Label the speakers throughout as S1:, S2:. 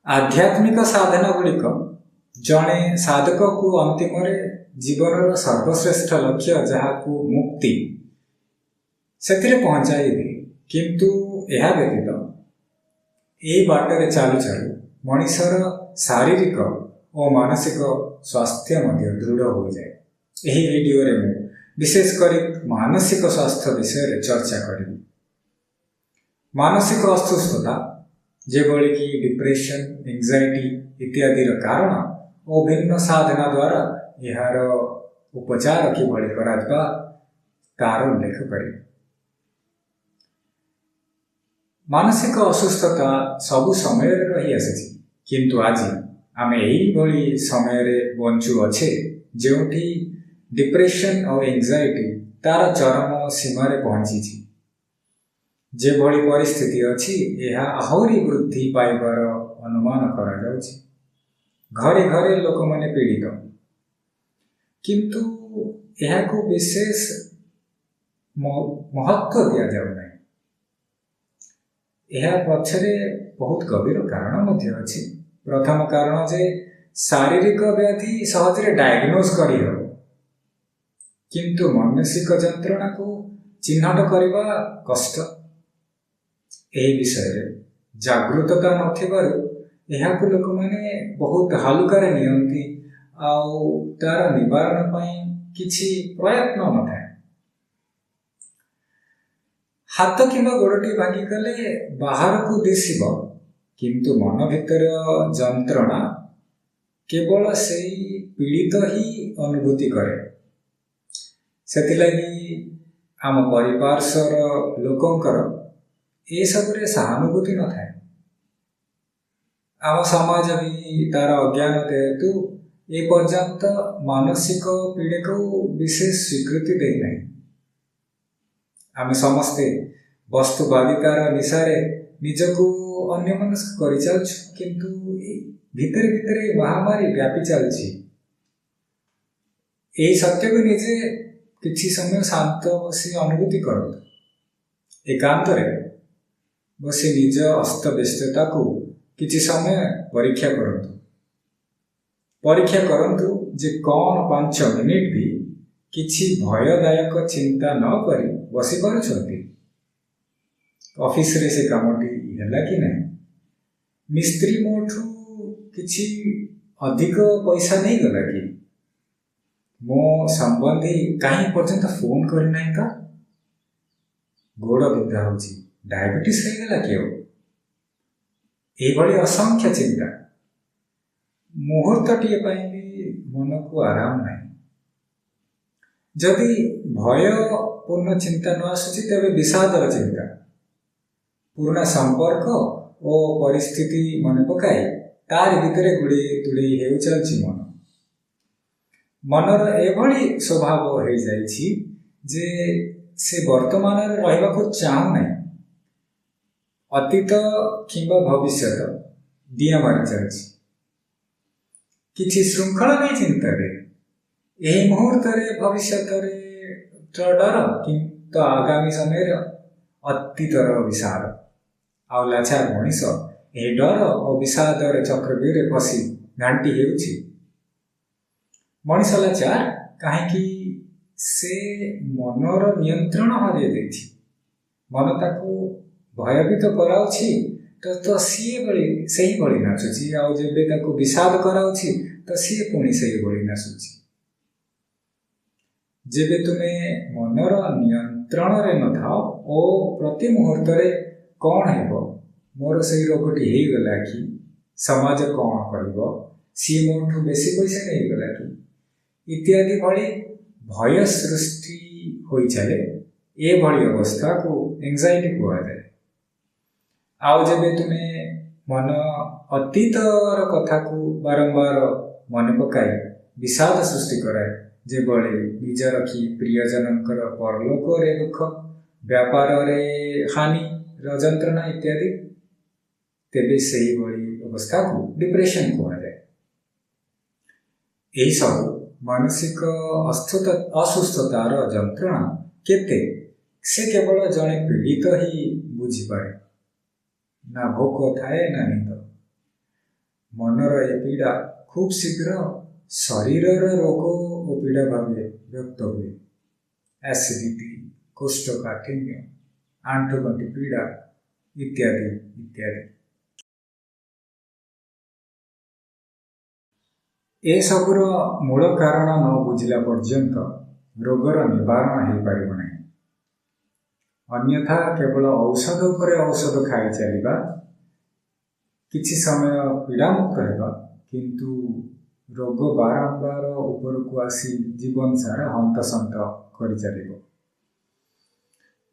S1: आध्यात्मिक साधना गुड़िक जड़े साधक को अंतिम जीवन सर्वश्रेष्ठ लक्ष्य जहाँ को मुक्ति से पहुंचाई दिए किंतु यह व्यतीत ये बाटर चालू चालू मनीषर शारीरिक और मानसिक स्वास्थ्य दृढ़ हो जाए। यही वीडियो रे मैं विशेषकर मानसिक स्वास्थ्य विषय चर्चा करी। मानसिक अस्वस्थता जेभली कि डिप्रेशन एंजाइटी इत्यादि कारण और भिन्न साधना द्वारा यार उपचार किभली करा तार उल्लेख करें। मानसिक असुस्थता सबु समय रही आसी किंतु आज आम यही समय बंचु अच्छे जोठी डिप्रेशन और एंजाइटी तार चरम सीमार पहुंची जेभली परिस्थिति अच्छी यह आहरी वृद्धि पाइबार अनुमान करा जाउछि। घरे घरे लोक माने पीड़ित किंतु यह को विशेष महत्व दि जाउ नहीं। यह पछरे बहुत गभीर कारण मध्य अछि। प्रथम कारण जे शारीरिक व्याधि सहजरे डायग्नोज करी हो किंतु मानसिक जंत्रणा को चिन्हट करबा कष्ट। यह विषय जागृतता नथिबारु लोक माने बहुत हालुकार नियंती आउ तार निवारण पाई किछि प्रयत्न न थाए। हाथ किंबा गोड़टी भांगी गले बाहर को दिसिब किंतु मन भितर जंत्रणा केवल सेई पीड़ित ही अनुभूति करे। सेथिलागी आम परिपार्श्वर लोकंकर ए सबरे सहानुभूति न थाए। आम समाज भी तार अज्ञान हेतु ए पर्यंत मानसिक पीड़ा को विशेष स्वीकृति दे नहीं। आम समस्ते वस्तुवादितार निशारे निजको अन्य मनस्क करि चलछु किंतु भितर भितर महामारी व्यापी चलछि। ए सत्य को निजे किछि समय शांत बसी अनुभूति करतु। एकांत रे बसी निज अस्तव्यस्तता को किछि समय परीक्षा करंतु जे कौन 5 मिनिट भी किछि भयदायक चिंता न करी बसी पारुछंती। ऑफिस रे से कामटी हैला कि नहीं, मिस्त्री मोठू किछि अधिक पैसा नहीं गला कि मो संबंधी कहीं पर्यंत फोन करी नहीं का गोड़ बिंधा होची डायबिटीज हो गला कि एभली असंख्य चिंता मुहूर्तटीए भी मन को आराम नहीं। जदि भय पूर्ण चिंता न आसुची तेबे विषादर चिंता पुराना संपर्क और परिस्थिति मन पकाई तार भितर गुड़े तुड़े हो चलछि। मनर एभली स्वभाव हो जाइछि जे से वर्तमान रहिबा को चाहू नहीं। अतीत किंबा भविष्य दिया मारी चलछि किछि श्रृंखला नहीं चिंता रे। यही मुहूर्त भविष्य डर किंतु आगामी समय अतीतर विषाद आउ लाचार मनीष ए डर और विषादर चक्रव्यूह फसी घांटी हेउछि। मनीष लाचार कहीं से मनर नियंत्रण हराई देछि। मन ताकू भयभीत कराउछि तो सी भली नाचुछि आउ जेबे ताकू विषाद कराउछि तो सी पुणी सही भली नाचुछि। जेबे तुमे मनर नियंत्रण रे न थाओ ओ प्रति मुहूर्त रे कौन हेबो मोर सही रोगटी हे गला कि समाज कौन कहबो सी मोठू बेसी पैसा नहीं गला कि इत्यादि भली भय सृष्टि होई चले। ए भली अवस्था को एंजाइटी कहा जाए। आउ जेबे तुमे मन अतीतर कथा को बारंबार मन पकाई विषाद सृष्टि कराए जेभली निजर कि प्रियजनकर परलोक रे दुख व्यापार रे हानि रजंत्रणा इत्यादि तेबे सही भली अवस्था को डिप्रेशन कहा जाए। यही सब मानसिक असुस्थतार जंत्रणा केते से केवल जड़े पीड़ित ही बुझीपारे। ना भोक थाए ना निंद मनर ए पीड़ा खूब शीघ्र शरीर रोग और पीड़ा भाव व्यक्त हुए। एसिडिटी, कोष्ठकाठिन्य, आंठुगंठी पीड़ा इत्यादि इत्यादि। ए सबुर मूल कारण न बुझिला पर्यंत रोगर निवारण हो पारिब नहीं। अन्यथा केवल औषध पर औषध खाई चलिबा, किछि समय पीड़ामुक्त हेबा, किंतु रोग बारंबार ऊपर को आसी जीवन सारा हंतसंत करि चलिबो।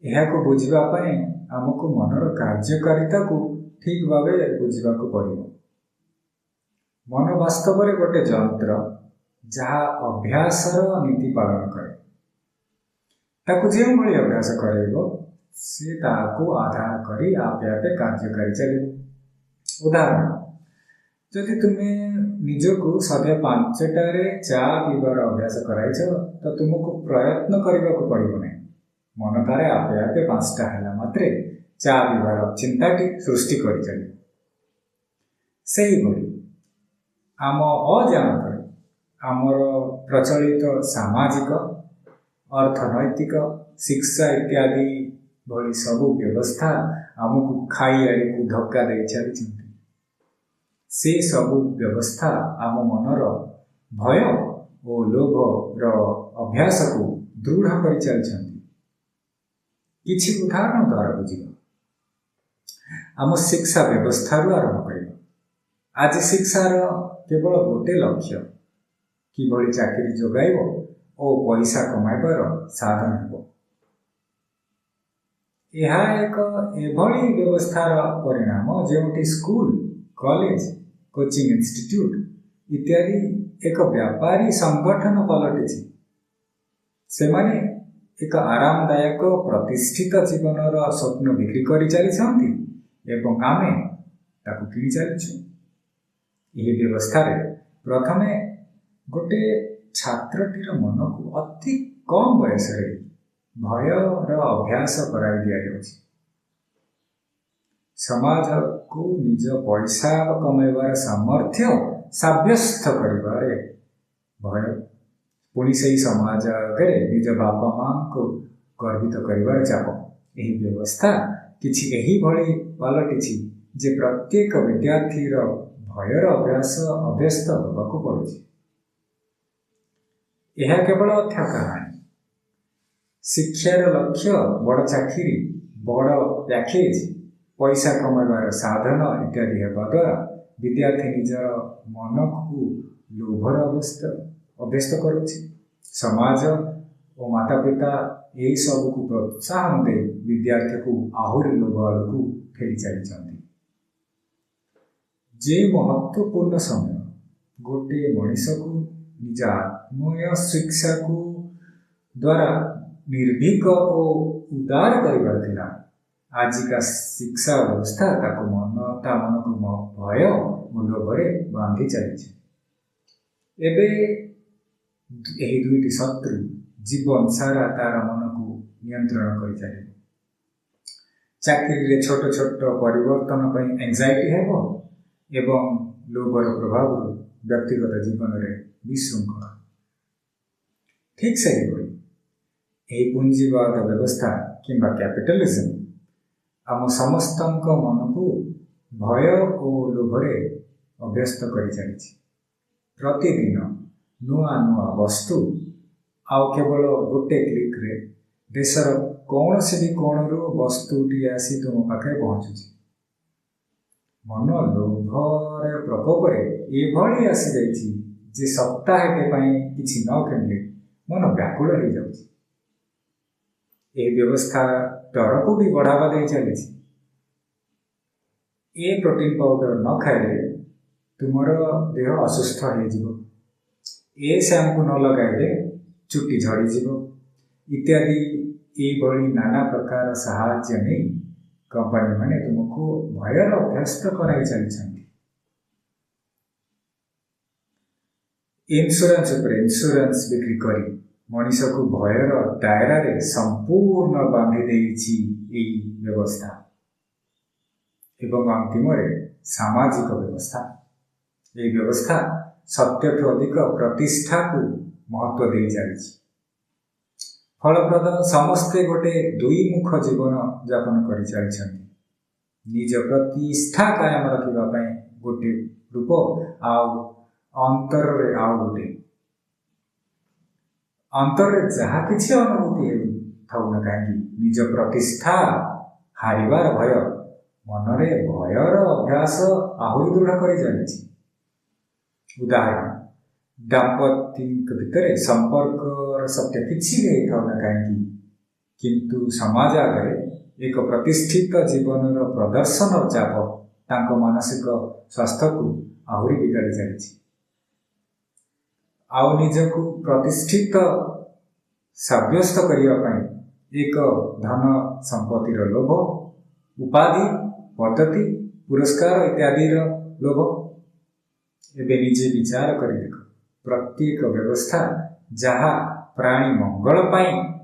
S1: एहाको बुझिबा पई आमको मनर कार्यकारिता को ठीक भावे बुझिबाको पड़िबो। मन वास्तव में गोटे जंत्र जहाँ अभ्यासर नीति पालन करे। ताकू जो भाई अभ्यास करेबो से ताकू आधार करी आपे आपे कार्यकारी चलिबो। उदाहरण, जदि तुमे निजको सदा 5टारे चा पीबार अभ्यास कराइछ तो तुमको प्रयत्न करबाको पड़िबो नहीं। मन तारे आपे आपे 5टा हैला मात्रे चा पीबार चिंताटी सृष्टि करि चलिबो। सेही भली आम अजाणत आमर प्रचलित सामाजिक, अर्थनैतिक, शिक्षा इत्यादि भली सबु व्यवस्था आमको खाई आड़ी को धक्का दे चली। से सबु व्यवस्था आम मनर भय और लोभ र अभ्यास को दृढ़ कर चलती। किछि उदाहरण द्वारा बुझिबा। आम शिक्षा व्यवस्था आरंभ करबा। आज शिक्षार केवल गोटे लक्ष्य किभली चाकरी जोगाइब और पैसा कमाइबार साधन हेबो। यह एक एभली व्यवस्थार परिणाम जेउठी स्कूल, कॉलेज, कोचिंग इंस्टीट्यूट इत्यादि एक व्यापारी संगठन पलटिछि। सेमाने एक आरामदायक प्रतिष्ठित जीवनर स्वप्न बिक्री करि चलिछन्ति एवं आमे ताकू किनि चलिछु। यह व्यवस्था प्रथमे गोटे छात्रटीर मन को अति कम बयस भय अभ्यास कराई दि जाउछि। समाज को निज पैसा कमाइबार सामर्थ्य साब्यस्त करिबारे भय, पुणी से समाज आगे निज बापा मां को गर्वित करिबार चाप। यही व्यवस्था किछि एही भली पलटिछि जे प्रत्येक विद्यार्थीर भयर अभ्यास अभ्यस्त होबाकू पड़ुछि। यह केवल अर्थ्य कहानी। शिक्षार लक्ष्य बड़ चाकरी, बड़ पैकेज, पैसा कमाइबार साधन इत्यादि हेबा द्वारा विद्यार्थी निजर मन को लोभर अभ्यस्त करुछि। समाज और माता पिता यही सब को प्रोत्साहन दे विद्यार्थी को आहुरी लोभ आड़कू ठेली चली। जे महत्वपूर्ण समय गोटे मनीष को निज आत्मय शिक्षा को द्वारा निर्भीक और उदार कर आजिका शिक्षा व्यवस्था ताको मन को भय लोभरे बांधी चली। एबे यही दुईटी शत्रु जीवन सारा तार मन को नियंत्रण कर चलिए। चाकरी छोट छोट परिवर्तन पर एंजाइटी हेबो एवं लोभर प्रभाव व्यक्तिगत जीवन में विशृंखला। ठीक से ही पुंजीवाद व्यवस्था किंबा कैपिटलिज्म आम समस्त मन को भय और लोभरे अभ्यस्त कर चली। प्रतिदिन नुआ नुआ वस्तु आउ केवल गोटे क्लिक रे देशर कौन से भी कोणरू वस्तुटी आसी तुम पाखे पहुँचुची। मन लोभर प्रकोपर एभली आसी जाइछि जे सप्ताहटे किछि न किणले मन व्याकुल हो जाउछि। ए व्यवस्था डर को भी बढ़ावा दे चली। ए प्रोटीन पाउडर न खाइले तुमर देह असुस्थ हो जिवो, ए शैम्पू न लगाइले चुट्टी झड़ी जिवो इत्यादि एभली नाना प्रकार साहाय्य नहीं कंपनी माने तुमको भयर अभ्यस्त कराई चली। इंश्योरेंस पर इंश्योरेंस बिक्री करी मनीष को भयर दायरा रे संपूर्ण बांधी देइछि एई व्यवस्था एवं अंतिम सामाजिक व्यवस्था। ଏହି ବ୍ୟବସ୍ଥା ସତ୍ୟଠୁ ଅଧିକ ପ୍ରତିଷ୍ଠାକୁ महत्व दे चली। फलप्रद समस्ते गोटे दुईमुख जीवन यापन कर चलती। निज प्रतिष्ठा कायम रखापी गोटे रूप आंतर आउ गोटे अंतर जहाँ किसी अनुभूति थाउ न कहीं निज प्रतिष्ठा हारिबार भय मनरे भयर अभ्यास आहरी दृढ़ कर चली। उदाहरण दाम्पत्य भितर संपर्क सत्य किसी भी था ना कहीं किंतु समाज आगे एक प्रतिष्ठित जीवन प्रदर्शन चाप तांको मानसिक स्वास्थ्य को आहरी बिगाड़ी चली। आउ निजक प्रतिष्ठित सब्यस्त करने एक धन संपत्तिर लोभ उपाधि पद्धति पुरस्कार इत्यादि लोभ। एबे निजे विचार कर देख प्रत्येक व्यवस्था जहाँ प्राणी मंगल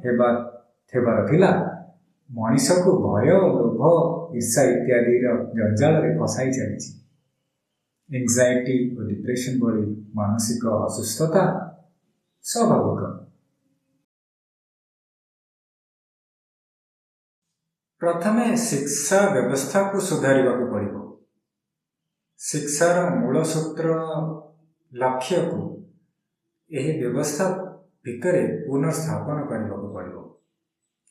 S1: हेबार थिला मनीष को भय लोभ ईर्षा इत्यादि जंजाल में फसाई चली। एंजाइटी और डिप्रेशन भली मानसिक असुस्थता स्वाभाविक। प्रथमे शिक्षा व्यवस्था को सुधारिबा को पड़िबो। शिक्षार मूल सूत्र लक्ष्य को यह व्यवस्था भितर पुनर्स्थापन करने को पड़ो।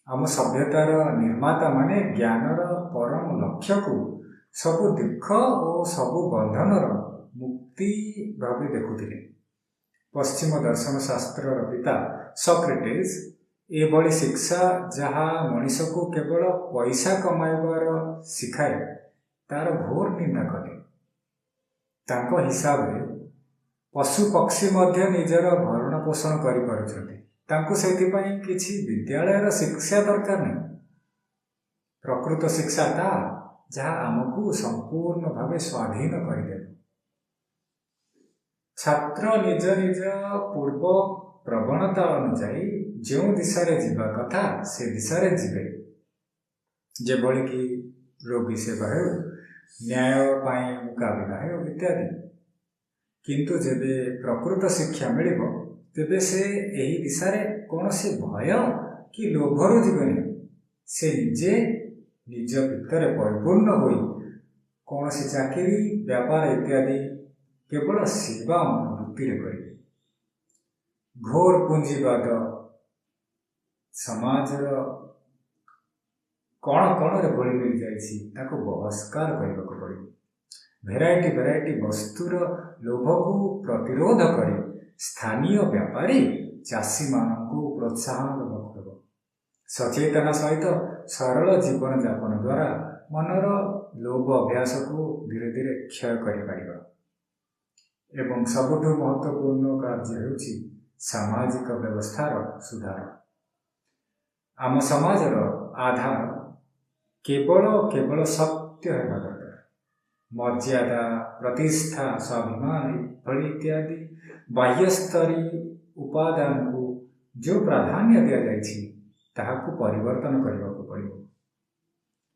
S1: आम सभ्यतार निर्माता माने ज्ञानर परम लक्ष्य को सबु दुख और सबु बंधनर मुक्ति भाव देखुले। पश्चिम दर्शन शास्त्र पिता सॉक्रेटिस एभली शिक्षा जहाँ मनीष को केवल पैसा कमाइबार शिखाए तार घोर निंदा कले। तांको हिसाब रे पशु पक्षी मध्य निजर भरण पोषण कर किसी विद्यालय शिक्षा दरकार नहीं। प्रकृत शिक्षा ता जहाँ आमको संपूर्ण भाव स्वाधीन करदे। छात्र निज निज पूर्व प्रवणता अनुसार जो दिशा रे जीवा कथा से दिशा रे जीवे। जेभली कि रोगी सेवा हो न्याय पाई मुकाबला हो इत्यादि। किंतु जेबे प्रकृत शिक्षा मिलिबो तेबे से एही दिशा रे कौनसी भय कि लोभरु जीवनी से निजे निज भितर परिपूर्ण होई कौनसी चाकरी व्यापार इत्यादि केवल सेवा अनुभूति करेंगे। घोर पूंजीवाद समाज कौन कौन रे भली मिल जाइछि ताको बहिष्कार करने को पड़े। भेराइटी वस्तुर लोभ को प्रतिरोध कर स्थानीय व्यापारी चाषी मानू प्रोत्साहन देवा। सचेतना सहित सरल जीवन यापन द्वारा मनर लोभ अभ्यास को धीरे धीरे क्षय कर एवं सबुठु महत्वपूर्ण कार्य होछि सामाजिक व्यवस्थार सुधार। आम समाजर आधार केवल सत्य है दरकार। मर्यादा प्रतिष्ठा स्वाभिमान भली इत्यादि बाह्यस्तरी उपादान को जो प्राधान्य दि जाइछि ताहाकु परिवर्तन करने को पड़िबो।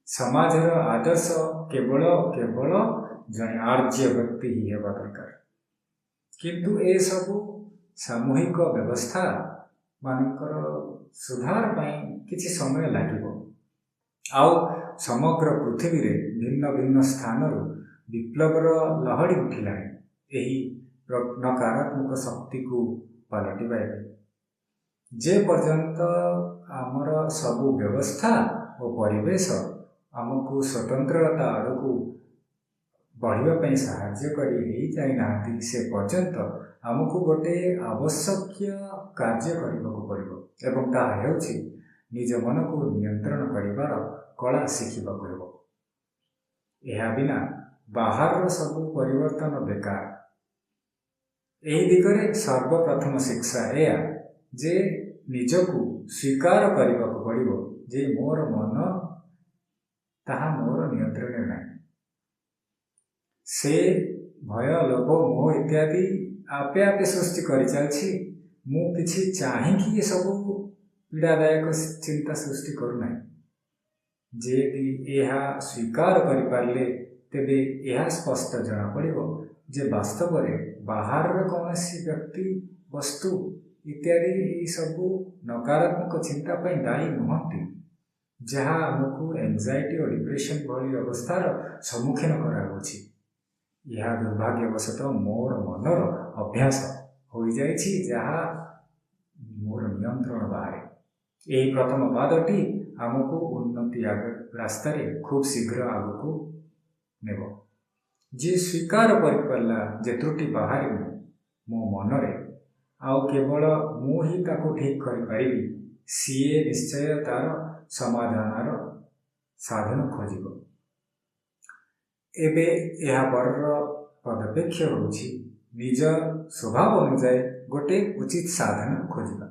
S1: समाजर आदर्श केवल जने आर्य व्यक्ति ही हेबा दरकार। किंतु ए सबु सामूहिक व्यवस्था मानकर सुधार पाई किछि समय लागिबो। आउ समग्र पृथ्वी रे भिन्न भिन्न स्थानरू विप्लवर लहड़ी उठिलाଣି एही नकारात्मक शक्ति को पलटिबा। जे पर्यंत आमर सबु व्यवस्था और परिवेश आमको स्वतंत्रता आड़कू बढ़ापी साहाय्य कर से पर्यंत आमको गोटे आवश्यक कार्य करने को पड़ो एवं ताहा हेउछि निज मन को नियंत्रण करिवार कला शिखिबा पड़ो। यह बिना बाहर सबु परिवर्तन बेकार। एही दिगरे सर्वप्रथम शिक्षा एया जे निजको स्वीकार करने को पड़ो जे मोर मन ताहा मोर नियंत्रण नहीं। से भय लोभ मोह इत्यादि आपे आपे सृष्टि कर चलछि। मु किछि चाहिकी ये सब पीड़ादायक चिंता सृष्टि करूना। जे भी यह स्वीकार कर पारले तेबे यह स्पष्ट जना पड़िबो जे वास्तव में बाहर कौन व्यक्ति वस्तु इत्यादि सबू नकारात्मक चिंता दायी नुहति जहाँ आमको एंजाइटी और डिप्रेशन भली अवस्थार सम्मुखीन कराउछि। यह दुर्भाग्यवशतः मोर मनर अभ्यास हो जाइछि जहाँ मोर नियंत्रण बाहर। यही प्रथम पादटी आमको उन्नति रास्तार खूब शीघ्र आगको नेब। जी स्वीकार करिपारला जे त्रुटि बाहर मो मनरे आउ केवल मु ही ताको ठीक करिपारिबी सीए निश्चय तार समाधानर साधन खोजिब। एबे यह बरर पदपेक्ष होछि निज स्वभाव अनुसार गोटे उचित साधन खोजिबा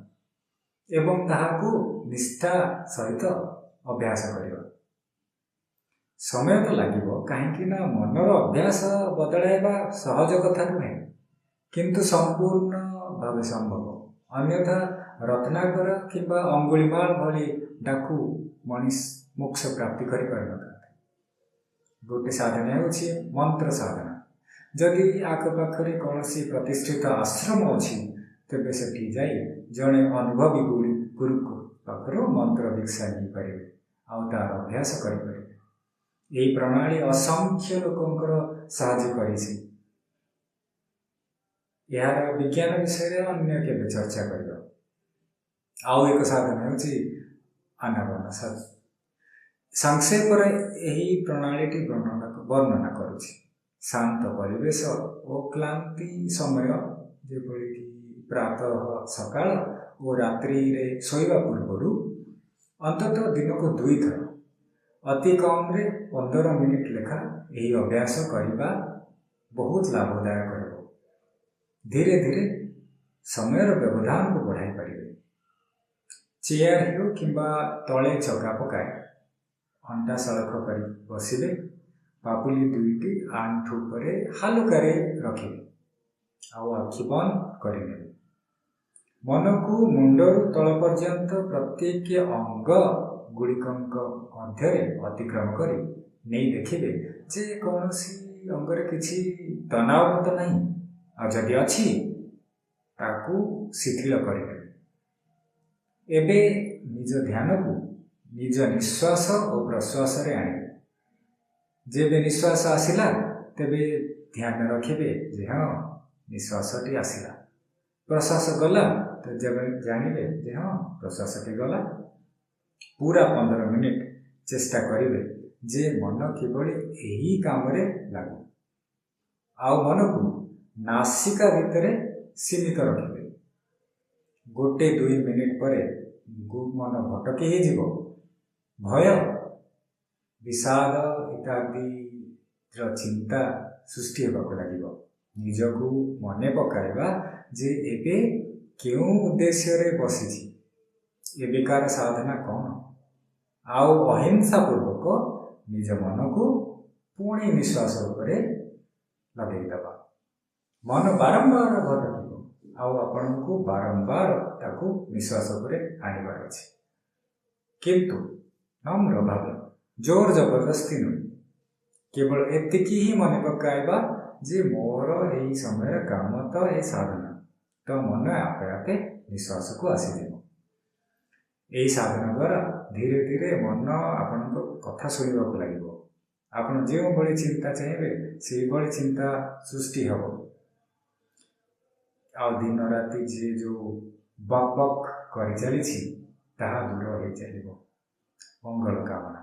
S1: एवं ताहाकु निष्ठा सहित अभ्यास करिबा। समय तो लागिबो काहेकि ना मनर अभ्यास बदलाइबा सहज कथा नुहे किंतु संपूर्ण भावे संभव। अन्यथा रत्नाकर किंबा अंगुलीमाल भली डाकू मनीष मोक्ष प्राप्ति करि पारनता। गोटे साधना होछि मंत्र साधना। जदि आखपाखरे कौनसी प्रतिष्ठित आश्रम अछि तेबे सेठी जाई जड़े अनुभवी गुरु पाखर मंत्र दीक्षा नहीं पारे आउ तार अभ्यास करें। यही प्रणाली असंख्य लोकंकर साहाय्य करिछि। यार विज्ञान विषय अन्य केबे चर्चा करिबा। आउ एक साधना होछि आनापान। संक्षेप यही प्रणाली वर्णना करुछि। शांत परिवेश और क्लांति समय जेभली प्रातः सकाळ और रात्रि रे सोइबा पूर्व अंततः दिन को 2 थर अति कम रे 15 मिनिट लेखा यही अभ्यास करने बहुत लाभदायक हो। धीरे धीरे समय व्यवधान को बढ़ाई पारे। चेयर हो किंबा तले चका पकाए अंटा सड़क कर बसिले पापुली 2टी आंठू पर हालुकार रखिले आउ आखि बंद करें। मन को मुंडर तल पर्यंत प्रत्येक अंग गुड़िक मध्य अतिक्रम कर नहीं देखिए जे कौन अंगरे किसी तनाव तो नहीं आदि अच्छी ताकू शिथिल करें। एबे निज ध्यान को निज निश्वास और प्रश्वास रे आने। जेबे निश्वास आसिला तेबे ध्यान रखिबे जे हाँ निश्वासटी आसिला। प्रश्वास गला तो जब जानिबे जे हाँ प्रश्वासटी गला। पूरा 15 मिनिट चेष्टा करिबे जे मन किभली एही काम रे लागू। आउ मन को नासिका भितर सीमित रखिबे। गोटे 2 मिनिट पर मन भटकी ही जीवो। भय विषाद इत्यादि चिंता सृष्टि होगा लगे। निजको मने पकाइबा जे एबे क्यों उद्देश्य रे बसिछि एबेकार साधना कौन आउ अहिंसा पूर्वक निज मन को पुणी निश्वास उपरे लगे दबा। मन बारंबार भटक आउ आपण को बारंबार ताकू निश्वास उपरे आनिबार अछि किंतु नम्र भाव जोर जबरदस्ती नुहे। केवल एतिकी ही मन पकाइबा जे मोर यही समय काम तो ये साधना तो मन आपे आपे निश्वास को आसीज। यही साधना द्वारा धीरे धीरे मन आपण कथा शुणा लगे। आपण जो बड़ी चिंता चाहिए से बड़ी चिंता सृष्टि हम आ दिन राति जे जो बक बक कर चली दूर हो चलो। मंगल कामना।